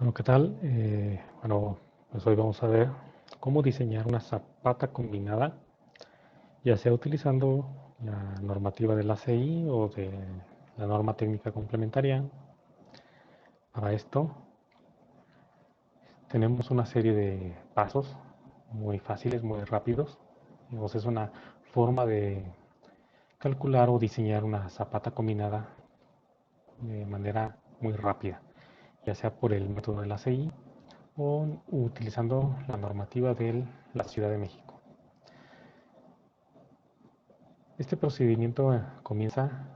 Bueno, ¿qué tal? Pues hoy vamos a ver cómo diseñar una zapata combinada, ya sea utilizando la normativa del ACI o de la norma técnica complementaria. Para esto tenemos una serie de pasos muy fáciles, muy rápidos. Digamos, es una forma de calcular o diseñar una zapata combinada de manera muy rápida, ya sea por el método del ACI o utilizando la normativa de la Ciudad de México. Este procedimiento comienza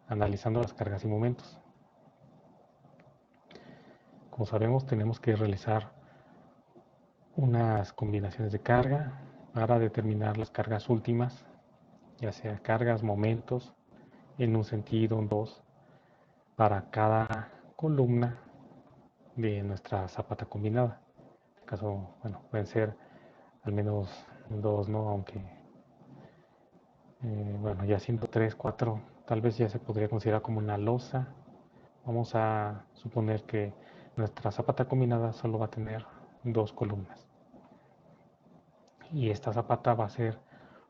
analizando las cargas y momentos. Como sabemos, tenemos que realizar unas combinaciones de carga para determinar las cargas últimas, ya sea cargas, momentos, en un sentido, en dos, para cada columna de nuestra zapata combinada. En este caso, bueno, pueden ser al menos dos, ¿no? Aunque, bueno, ya siendo tres, cuatro, tal vez ya se podría considerar como una losa. Vamos a suponer que nuestra zapata combinada solo va a tener dos columnas. Y esta zapata va a ser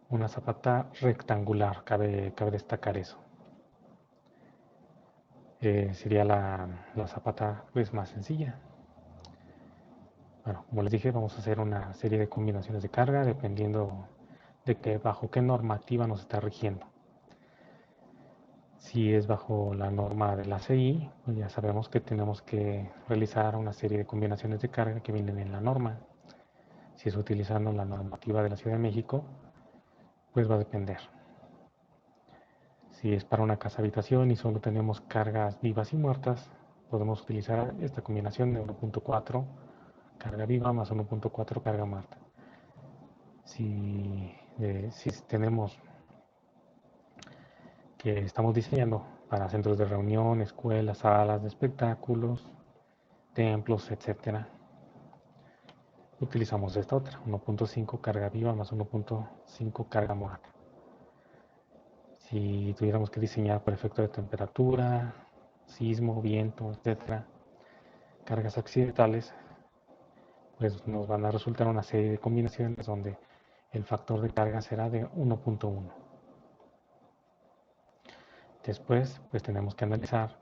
una zapata rectangular, cabe destacar eso. Sería la zapata pues, más sencilla. Bueno, como les dije, vamos a hacer una serie de combinaciones de carga dependiendo de bajo qué normativa nos está rigiendo. Si es bajo la norma de la CI, pues ya sabemos que tenemos que realizar una serie de combinaciones de carga que vienen en la norma. Si es utilizando la normativa de la Ciudad de México, pues va a depender. Si es para una casa habitación y solo tenemos cargas vivas y muertas, podemos utilizar esta combinación de 1.4 carga viva más 1.4 carga muerta. Si tenemos que estamos diseñando para centros de reunión, escuelas, salas de espectáculos, templos, etcétera, utilizamos esta otra, 1.5 carga viva más 1.5 carga muerta. Si tuviéramos que diseñar por efecto de temperatura, sismo, viento, etcétera, cargas accidentales, pues nos van a resultar una serie de combinaciones donde el factor de carga será de 1.1. Después, pues tenemos que analizar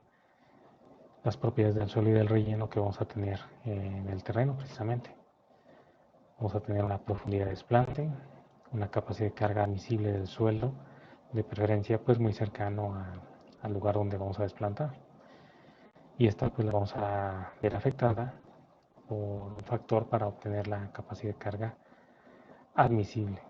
las propiedades del suelo y del relleno que vamos a tener en el terreno precisamente. Vamos a tener una profundidad de desplante, una capacidad de carga admisible del suelo, de preferencia pues muy cercano al lugar donde vamos a desplantar. Y esta pues la vamos a ver afectada por un factor para obtener la capacidad de carga admisible.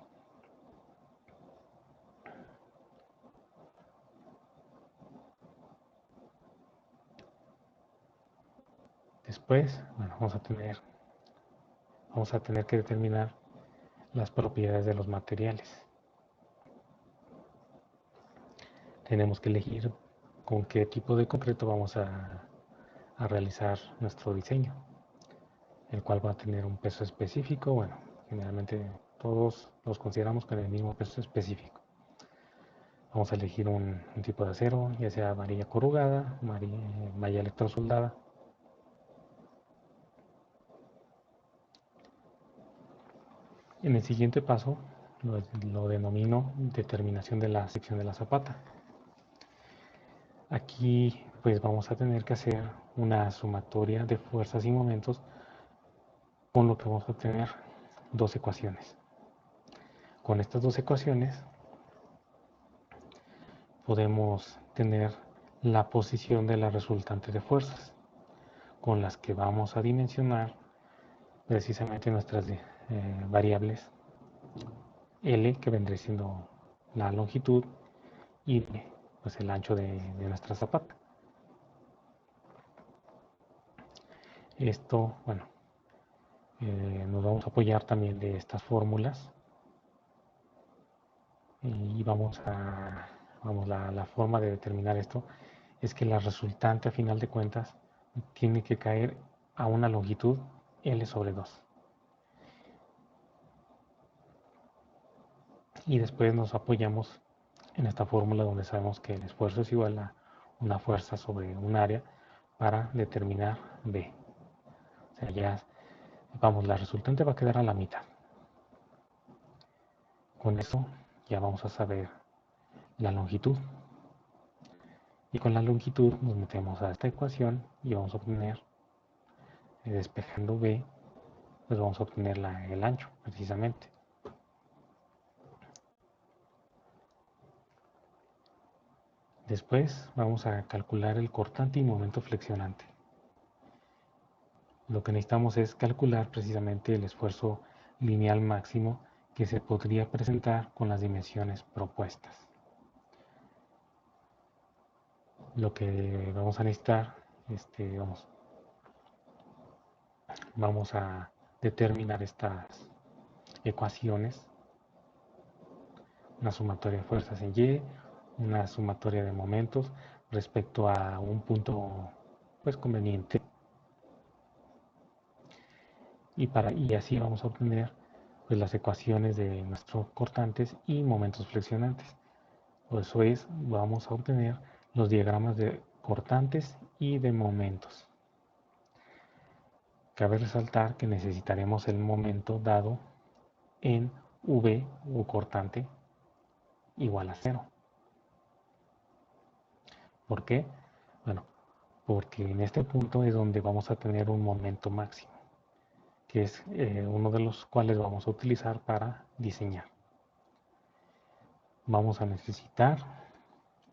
Después, bueno, vamos a tener que determinar las propiedades de los materiales. Tenemos que elegir con qué tipo de concreto vamos a realizar nuestro diseño, el cual va a tener un peso específico. Bueno, generalmente todos los consideramos con el mismo peso específico. Vamos a elegir un tipo de acero, ya sea varilla corrugada, malla electrosoldada. En el siguiente paso lo denomino determinación de la sección de la zapata. Aquí pues vamos a tener que hacer una sumatoria de fuerzas y momentos, con lo que vamos a tener dos ecuaciones. Con estas dos ecuaciones podemos tener la posición de la resultante de fuerzas, con las que vamos a dimensionar precisamente nuestras variables L, que vendría siendo la longitud, y pues el ancho de nuestra zapata. Esto, bueno, nos vamos a apoyar también de estas fórmulas y la forma de determinar esto es que la resultante a final de cuentas tiene que caer a una longitud L sobre 2. Y después nos apoyamos en esta fórmula donde sabemos que el esfuerzo es igual a una fuerza sobre un área para determinar B. O sea, ya, vamos, la resultante va a quedar a la mitad. Con eso ya vamos a saber la longitud. Y con la longitud nos metemos a esta ecuación y vamos a obtener, despejando b, pues vamos a obtener el ancho, precisamente. Después vamos a calcular el cortante y momento flexionante. Lo que necesitamos es calcular precisamente el esfuerzo lineal máximo que se podría presentar con las dimensiones propuestas. Lo que vamos a necesitar, vamos a determinar estas ecuaciones, una sumatoria de fuerzas en Y, una sumatoria de momentos respecto a un punto pues conveniente, y así vamos a obtener pues las ecuaciones de nuestros cortantes y momentos flexionantes. Eso es, vamos a obtener los diagramas de cortantes y de momentos. Cabe resaltar que necesitaremos el momento dado en V o cortante igual a 0. ¿Por qué? Bueno, porque en este punto es donde vamos a tener un momento máximo, que es uno de los cuales vamos a utilizar para diseñar. Vamos a necesitar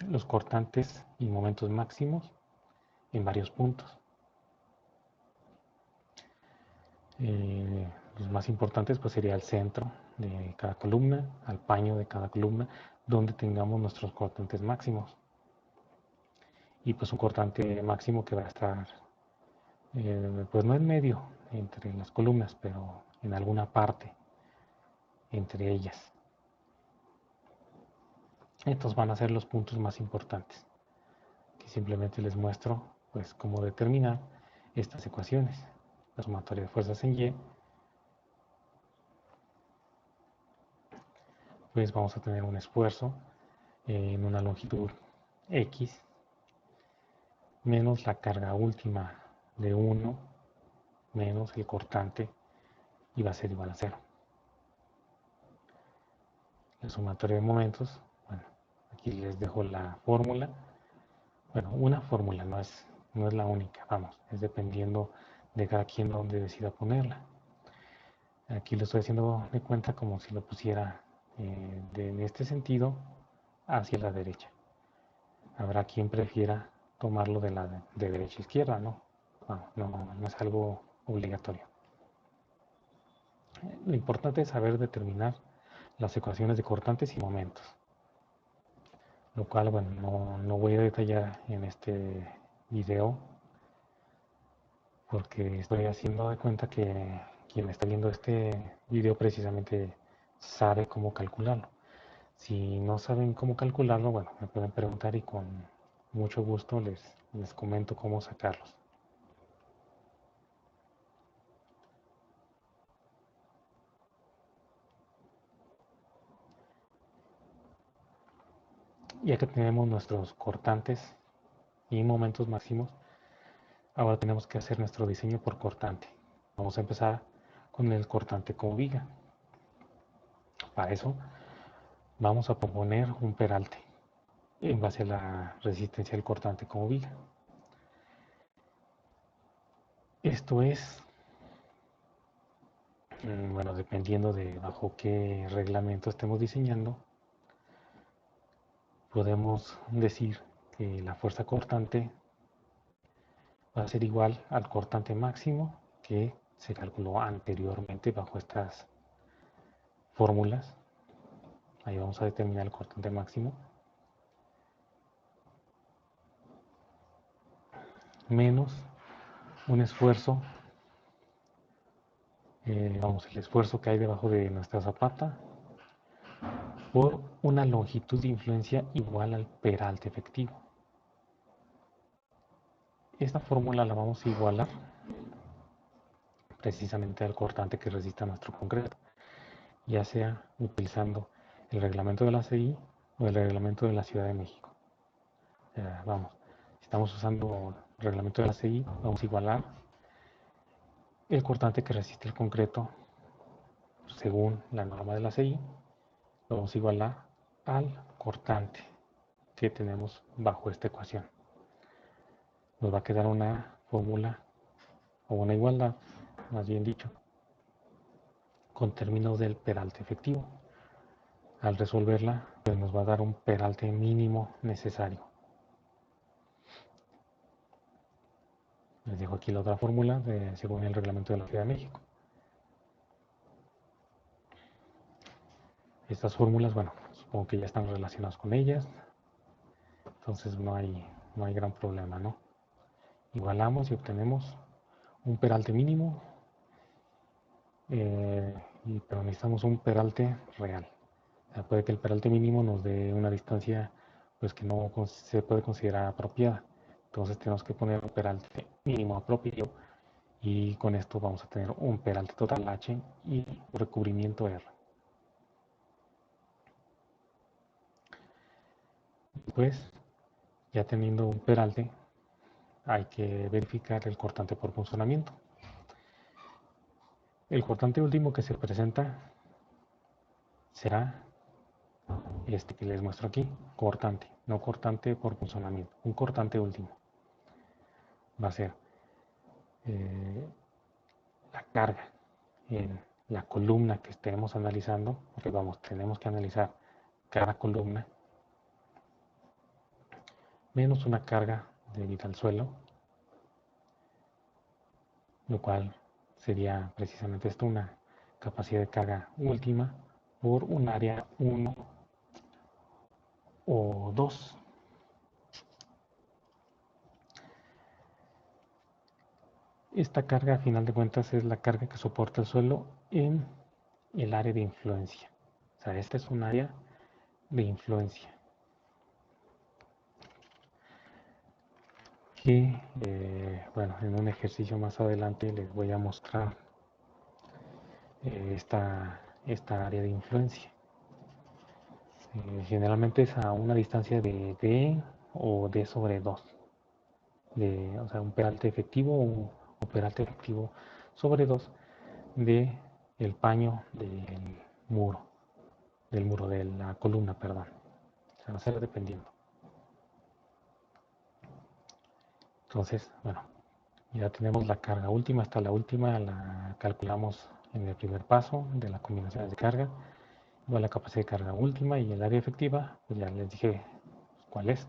los cortantes y momentos máximos en varios puntos. Los más importantes pues sería el centro de cada columna, al paño de cada columna, donde tengamos nuestros cortantes máximos. Y pues un cortante máximo que va a estar, pues no en medio entre las columnas, pero en alguna parte entre ellas. Estos van a ser los puntos más importantes, que simplemente les muestro pues cómo determinar estas ecuaciones. La sumatoria de fuerzas en Y, pues vamos a tener un esfuerzo en una longitud X menos la carga última de 1 menos el cortante, y va a ser igual a 0. La sumatoria de momentos, bueno, aquí les dejo la fórmula. Bueno, una fórmula, no es la única, vamos, es dependiendo de cada quien donde decida ponerla. Aquí lo estoy haciendo de cuenta como si lo pusiera en este sentido hacia la derecha. Habrá quien prefiera tomarlo de derecha a izquierda, ¿no? No es algo obligatorio. Lo importante es saber determinar las ecuaciones de cortantes y momentos, lo cual, bueno, no voy a detallar en este video porque estoy haciendo de cuenta que quien está viendo este video precisamente sabe cómo calcularlo. Si no saben cómo calcularlo, bueno, me pueden preguntar y con mucho gusto les comento cómo sacarlos. Ya que tenemos nuestros cortantes y momentos máximos, ahora tenemos que hacer nuestro diseño por cortante. Vamos a empezar con el cortante como viga. Para eso vamos a proponer un peralte en base a la resistencia del cortante como viga. Esto es, bueno, dependiendo de bajo qué reglamento estemos diseñando, podemos decir que la fuerza cortante va a ser igual al cortante máximo que se calculó anteriormente bajo estas fórmulas. Ahí vamos a determinar el cortante máximo menos un esfuerzo, el esfuerzo que hay debajo de nuestra zapata por una longitud de influencia igual al peralte efectivo. Esta fórmula la vamos a igualar precisamente al cortante que resista nuestro concreto, ya sea utilizando el reglamento de la CI o el reglamento de la Ciudad de México. Vamos, si estamos usando el reglamento de la CI, vamos a igualar el cortante que resiste el concreto según la norma de la CI lo vamos a igualar al cortante que tenemos bajo esta ecuación. Nos va a quedar una fórmula o una igualdad, más bien dicho, con términos del peralte efectivo. Al resolverla, pues nos va a dar un peralte mínimo necesario. Les dejo aquí la otra fórmula según el reglamento de la Ciudad de México. Estas fórmulas, bueno, supongo que ya están relacionadas con ellas, entonces no hay gran problema, ¿no? Igualamos y obtenemos un peralte mínimo, pero necesitamos un peralte real. O sea, puede que el peralte mínimo nos dé una distancia pues que no se puede considerar apropiada. Entonces tenemos que poner un peralte mínimo apropiado y con esto vamos a tener un peralte total H y recubrimiento R. Pues ya teniendo un peralte hay que verificar el cortante por punzonamiento. El cortante último que se presenta será este que les muestro aquí, cortante, no cortante por punzonamiento, un cortante último. Va a ser la carga en la columna que estemos analizando, porque tenemos que analizar cada columna, menos una carga debida al suelo, lo cual sería precisamente esto, una capacidad de carga última por un área 1 o 2. Esta carga, a final de cuentas, es la carga que soporta el suelo en el área de influencia. O sea, esta es un área de influencia que, bueno, en un ejercicio más adelante les voy a mostrar esta área de influencia. Generalmente es a una distancia de D o D sobre 2. O sea, un peralte efectivo o peralte efectivo sobre 2 de el paño del muro, de la columna, perdón. O sea, va a ser dependiendo. Entonces, bueno, ya tenemos la carga última. Hasta la última la calculamos en el primer paso de las combinaciones de carga. Igual la capacidad de carga última y el área efectiva, pues ya les dije cuál es.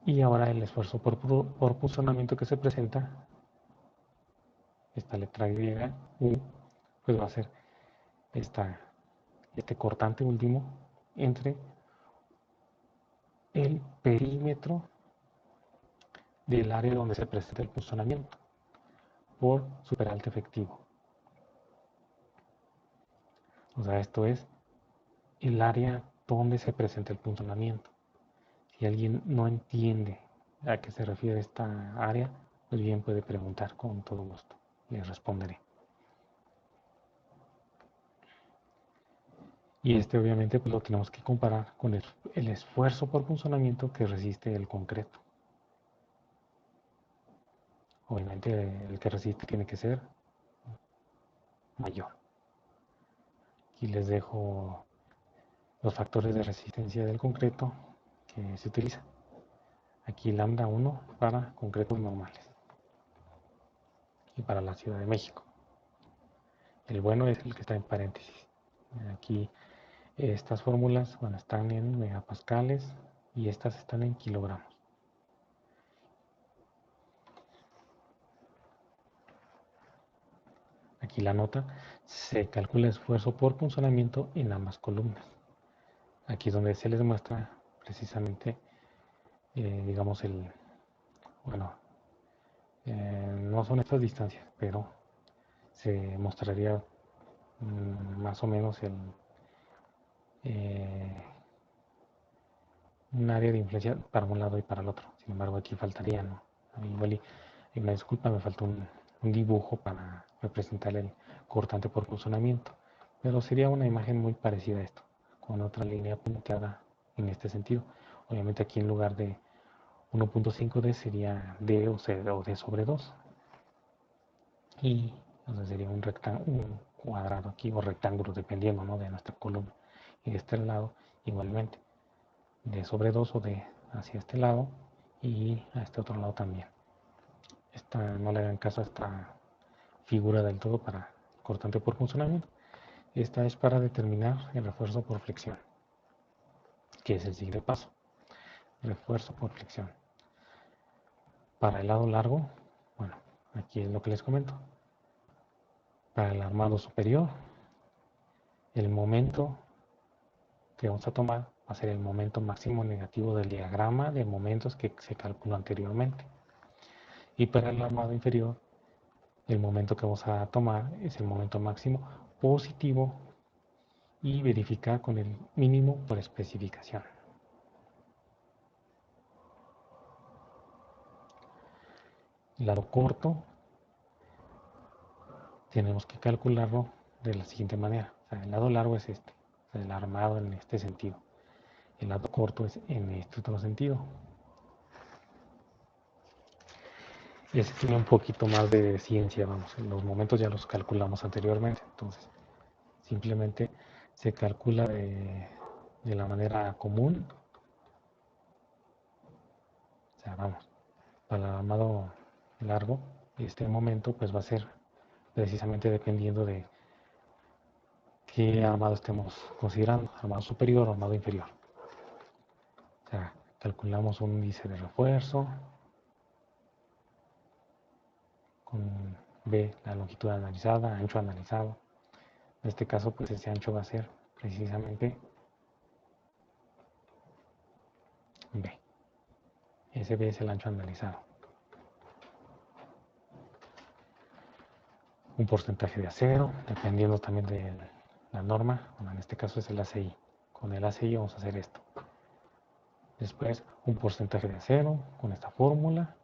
Y ahora el esfuerzo por punzonamiento que se presenta, esta letra griega, U, pues va a ser este cortante último entre el perímetro del área donde se presenta el punzonamiento por su peralte efectivo. O sea, esto es el área donde se presenta el punzonamiento. Si alguien no entiende a qué se refiere esta área, pues bien puede preguntar, con todo gusto les responderé. Y obviamente pues lo tenemos que comparar con el esfuerzo por punzonamiento que resiste el concreto. Obviamente el que resiste tiene que ser mayor. Aquí les dejo los factores de resistencia del concreto que se utilizan. Aquí lambda 1 para concretos normales y para la Ciudad de México. El bueno es el que está en paréntesis. Aquí estas fórmulas, bueno, están en megapascales y estas están en kilogramos. Aquí la nota, se calcula el esfuerzo por punzonamiento en ambas columnas. Aquí es donde se les muestra precisamente, digamos, bueno, no son estas distancias, pero se mostraría más o menos un área de influencia para un lado y para el otro. Sin embargo, aquí faltaría, ¿no? Igual y una disculpa, me faltó un dibujo para representar el cortante por punzonamiento, pero sería una imagen muy parecida a esto, con otra línea punteada en este sentido. Obviamente aquí en lugar de 1.5D sería D o D sobre 2. Y entonces sería un cuadrado aquí o rectángulo dependiendo, ¿no?, de nuestra columna. Y de este lado igualmente D sobre 2 o D hacia este lado y a este otro lado también. No le hagan caso a esta figura del todo para cortante por funcionamiento. Esta es para determinar el refuerzo por flexión, que es el siguiente paso. Refuerzo por flexión. Para el lado largo, bueno, aquí es lo que les comento. Para el armado superior, el momento que vamos a tomar va a ser el momento máximo negativo del diagrama de momentos que se calculó anteriormente. Y para el armado inferior, el momento que vamos a tomar es el momento máximo positivo y verificar con el mínimo por especificación. Lado corto, tenemos que calcularlo de la siguiente manera. O sea, el lado largo es este, o sea, el armado en este sentido. El lado corto es en este otro sentido. Y ese tiene un poquito más de ciencia, vamos. Los momentos ya los calculamos anteriormente. Entonces, simplemente se calcula de la manera común. O sea, vamos, para el armado largo, este momento pues va a ser precisamente dependiendo de qué armado estemos considerando, armado superior o armado inferior. O sea, calculamos un índice de refuerzo con B, la longitud analizada, ancho analizado. En este caso, pues ese ancho va a ser precisamente B. Ese B es el ancho analizado. Un porcentaje de acero, dependiendo también de la norma. Bueno, en este caso es el ACI. Con el ACI vamos a hacer esto. Después, un porcentaje de acero con esta fórmula.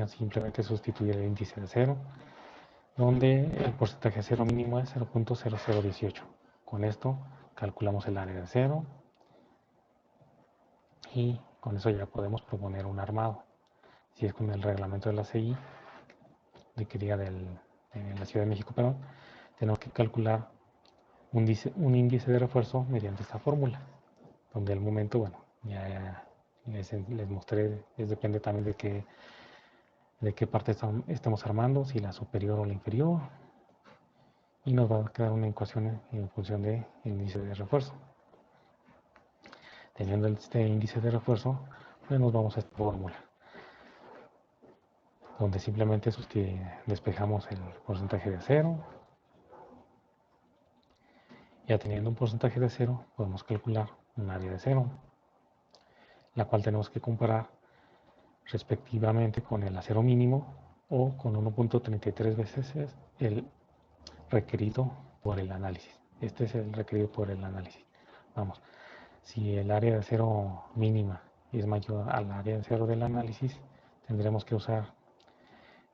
Simplemente sustituir el índice de acero, donde el porcentaje de acero mínimo es 0.0018. Con esto calculamos el área de acero y con eso ya podemos proponer un armado. Si es con el reglamento de la CI, que diga de la Ciudad de México, perdón, tenemos que calcular un índice de refuerzo mediante esta fórmula, donde al momento, bueno, ya les mostré, depende también de qué parte estamos armando, si la superior o la inferior, y nos va a quedar una ecuación en función del índice de refuerzo. Teniendo este índice de refuerzo, pues nos vamos a esta fórmula, donde simplemente despejamos el porcentaje de acero. Ya teniendo un porcentaje de acero, podemos calcular un área de acero, la cual tenemos que comparar respectivamente con el acero mínimo o con 1.33 veces el requerido por el análisis. Este es el requerido por el análisis. Vamos, si el área de acero mínima es mayor al área de acero del análisis, tendremos que usar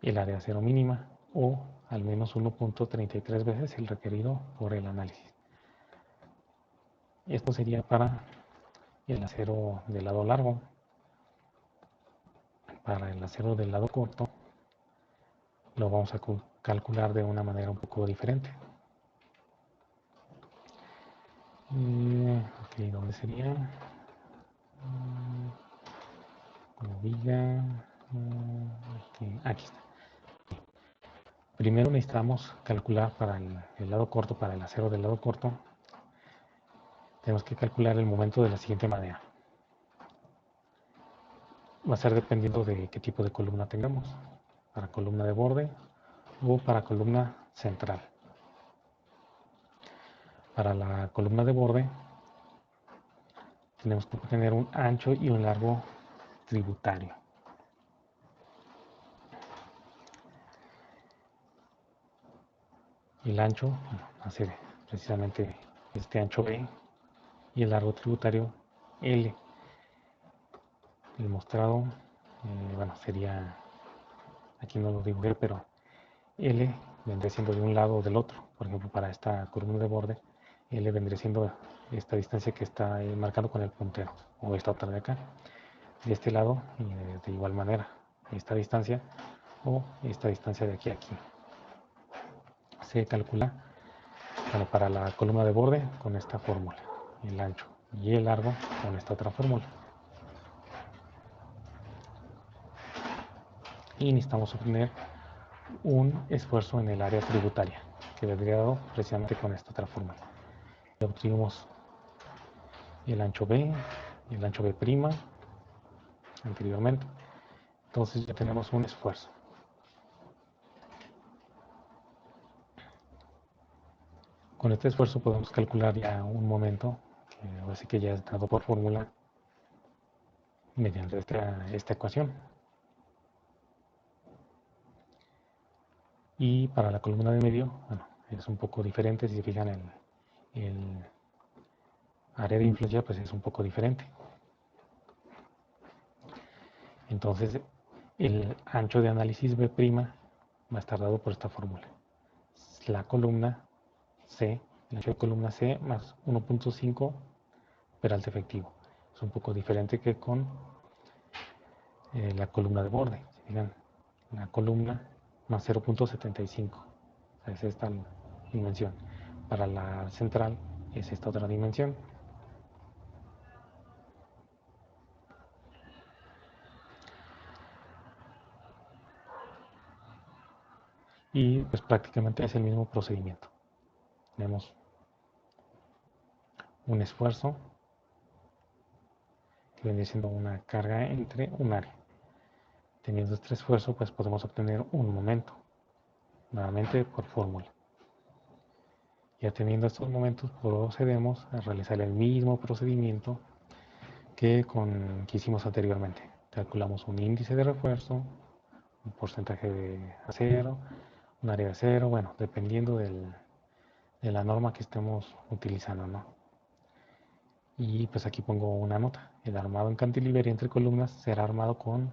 el área de acero mínima o al menos 1.33 veces el requerido por el análisis. Esto sería para el acero del lado largo. Para el acero del lado corto lo vamos a calcular de una manera un poco diferente. Ok, ¿dónde sería? La viga. Okay, aquí está. Primero necesitamos calcular para el lado corto, para el acero del lado corto, tenemos que calcular el momento de la siguiente manera. Va a ser dependiendo de qué tipo de columna tengamos, para columna de borde o para columna central. Para la columna de borde tenemos que tener un ancho y un largo tributario. El ancho va a ser precisamente este ancho B y el largo tributario L. El mostrado, bueno, sería, aquí no lo dibujé, pero L vendría siendo de un lado o del otro. Por ejemplo, para esta columna de borde, L vendría siendo esta distancia que está marcando con el puntero, o esta otra de acá. De este lado, de igual manera, esta distancia o esta distancia de aquí a aquí. Se calcula, bueno, para la columna de borde con esta fórmula, el ancho, y el largo con esta otra fórmula. Y necesitamos obtener un esfuerzo en el área tributaria, que vendría dado precisamente con esta otra fórmula. Ya obtuvimos el ancho B y el ancho B' anteriormente. Entonces ya tenemos un esfuerzo. Con este esfuerzo podemos calcular ya un momento, que así que ya es dado por fórmula mediante esta ecuación. Y para la columna de medio, bueno, es un poco diferente. Si se fijan, el área de influencia pues es un poco diferente. Entonces el ancho de análisis B' va a estar dado por esta fórmula. La columna C, el ancho de columna C más 1.5 peralte efectivo. Es un poco diferente que con la columna de borde. Si fijan, la columna más 0.75. O sea, es esta dimensión. Para la central es esta otra dimensión. Y pues prácticamente es el mismo procedimiento. Tenemos un esfuerzo que viene siendo una carga entre un área. Teniendo este esfuerzo, pues podemos obtener un momento, nuevamente por fórmula. Ya teniendo estos momentos, procedemos a realizar el mismo procedimiento que hicimos anteriormente. Calculamos un índice de refuerzo, un porcentaje de acero, un área de acero, bueno, dependiendo de la norma que estemos utilizando, ¿no? Y pues aquí pongo una nota. El armado en cantilever entre columnas será armado con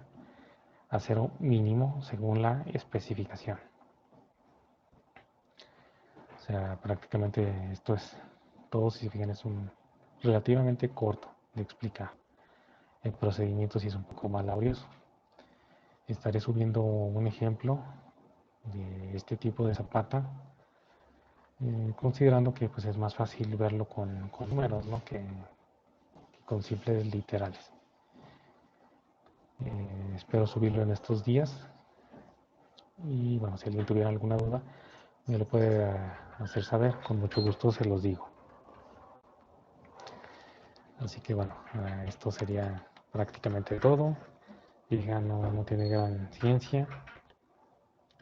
acero mínimo según la especificación. O sea, prácticamente esto es todo. Si se fijan, es relativamente corto de explicar. El procedimiento sí es un poco más laborioso. Estaré subiendo un ejemplo de este tipo de zapata, considerando que pues, es más fácil verlo con números, ¿no? que con simples literales. Espero subirlo en estos días y bueno, si alguien tuviera alguna duda me lo puede hacer saber, con mucho gusto se los digo. Así que bueno, esto sería prácticamente todo. Fija, no tiene gran ciencia.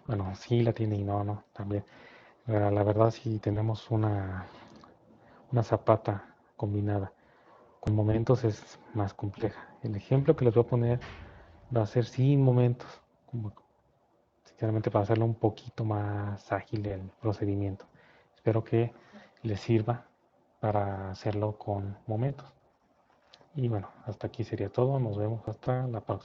Bueno, sí la tiene y no, también. La verdad, si tenemos una zapata combinada con momentos es más compleja. El ejemplo que les voy a poner va a ser sin momentos, como, sinceramente para hacerlo un poquito más ágil el procedimiento. Espero que les sirva para hacerlo con momentos. Y bueno, hasta aquí sería todo. Nos vemos hasta la próxima.